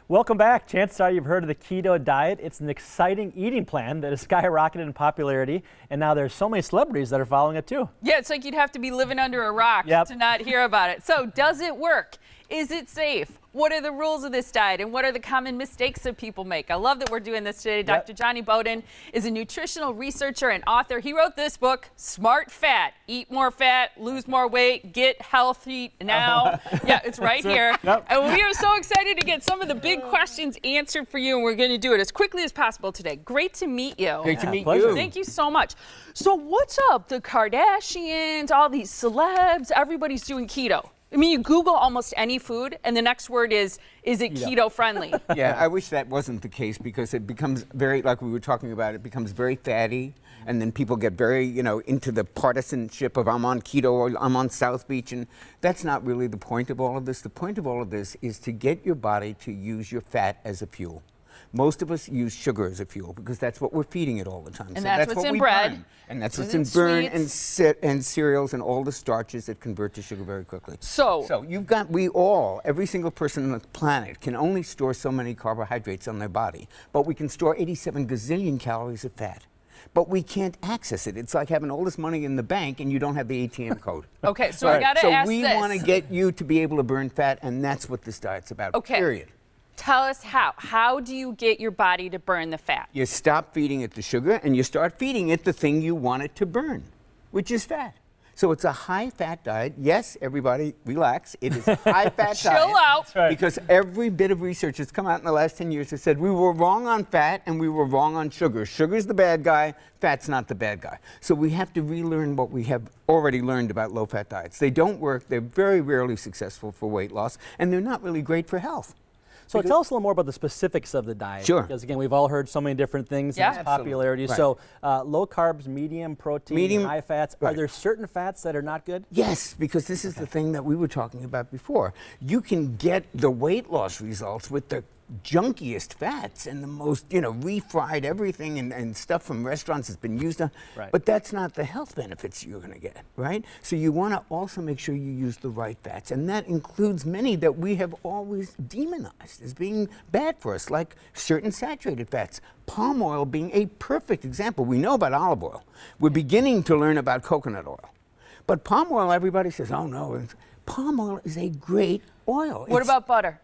Welcome back. Chances are you've heard of the Keto Diet. It's an exciting eating plan that has skyrocketed in popularity, and now there's so many celebrities that are following it too. Yeah, it's like you'd have to be living under a rock to not hear about it. So does it work? Is it safe? What are the rules of this diet, and what are the common mistakes that people make? I love that we're doing this today. Dr. Jonny Bowden is a nutritional researcher and author. He wrote this book, Smart Fat. Eat more fat, lose more weight, get healthy now. Yeah, it's right here. And we are so excited to get some of the big questions answered for you, and we're going to do it as quickly as possible today. Great to meet you. Great to meet you. Thank you so much. So what's up? The Kardashians, all these celebs, everybody's doing keto. I mean, you Google almost any food, and the next word is it keto friendly? Yeah, I wish that wasn't the case, because it becomes very, like we were talking about, it becomes very fatty, and then people get very, into the partisanship of I'm on keto or I'm on South Beach, and that's not really the point of all of this. The point of all of this is to get your body to use your fat as a fuel. Most of us use sugar as a fuel because that's what we're feeding it all the time. And so that's what's in bread. Burn. And that's what's in burn and cereals and all the starches that convert to sugar very quickly. So you've got, every single person on the planet can only store so many carbohydrates on their body, but we can store 87 gazillion calories of fat. But we can't access it. It's like having all this money in the bank and you don't have the ATM code. Okay, so I got to ask this. So we want to get you to be able to burn fat, and that's what this diet's about, period. Tell us how. How do you get your body to burn the fat? You stop feeding it the sugar and you start feeding it the thing you want it to burn, which is fat. So it's a high-fat diet. Yes, everybody, relax. It is a high-fat diet. Chill out. Because every bit of research that's come out in the last 10 years has said we were wrong on fat and we were wrong on sugar. Sugar's the bad guy, fat's not the bad guy. So we have to relearn what we have already learned about low-fat diets. They don't work, they're very rarely successful for weight loss, and they're not really great for health. So tell us a little more about the specifics of the diet. Sure. Because again, we've all heard so many different things in its popularity. Right. So low carbs, medium protein, high fats. Are there certain fats that are not good? Yes, because this is the thing that we were talking about before. You can get the weight loss results with the junkiest fats and the most, refried everything and stuff from restaurants that's been used on. But that's not the health benefits you're going to get, right? So you want to also make sure you use the right fats. And that includes many that we have always demonized as being bad for us, like certain saturated fats. Palm oil being a perfect example. We know about olive oil. We're beginning to learn about coconut oil. But palm oil, everybody says, oh no, palm oil is a great oil. What about butter?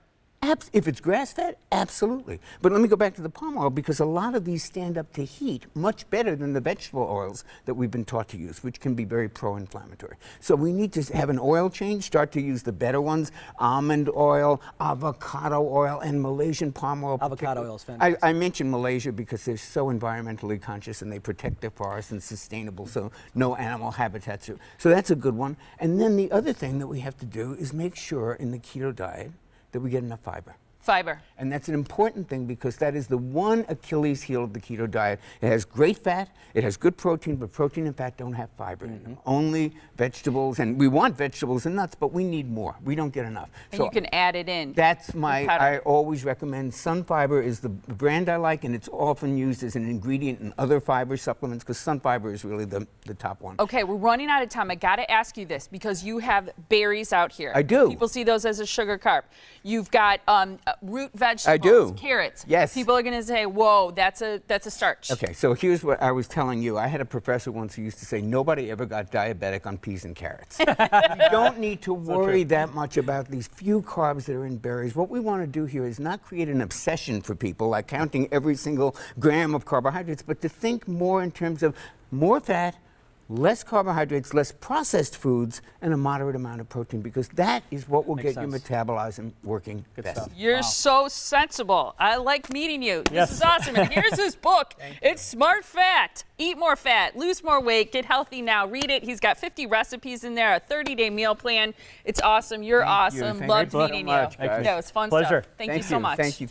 If it's grass-fed, absolutely. But let me go back to the palm oil, because a lot of these stand up to heat much better than the vegetable oils that we've been taught to use, which can be very pro-inflammatory. So we need to have an oil change, start to use the better ones: almond oil, avocado oil, and Malaysian palm oil. Avocado oil is fantastic. I mentioned Malaysia because they're so environmentally conscious and they protect their forests and sustainable, so no animal habitats. So that's a good one. And then the other thing that we have to do is make sure in the keto diet that we get enough fiber. Fiber. And that's an important thing, because that is the one Achilles heel of the keto diet. It has great fat, it has good protein, but protein and fat don't have fiber in them. Only vegetables, and we want vegetables and nuts, but we need more. We don't get enough. And you can add it in. That's I always recommend Sun Fiber is the brand I like, and it's often used as an ingredient in other fiber supplements, because Sun Fiber is really the top one. Okay, we're running out of time. I got to ask you this, because you have berries out here. I do. People see those as a sugar carb. You've got root vegetables. I do. Carrots. Yes. People are going to say, whoa, that's a starch. Okay, so here's what I was telling you. I had a professor once who used to say, nobody ever got diabetic on peas and carrots. You don't need to worry that much about these few carbs that are in berries. What we want to do here is not create an obsession for people, like counting every single gram of carbohydrates, but to think more in terms of more fat, less carbohydrates, less processed foods, and a moderate amount of protein, because that is what will get your metabolism working best. You're so sensible. I like meeting you. This is awesome. And here's his book. It's Smart Fat. Eat more fat, lose more weight, get healthy now. Read it. He's got 50 recipes in there, a 30-day meal plan. It's awesome. You're awesome. Loved meeting you. Thank you. No, it's fun Pleasure. stuff. Thank you so much. Thank you.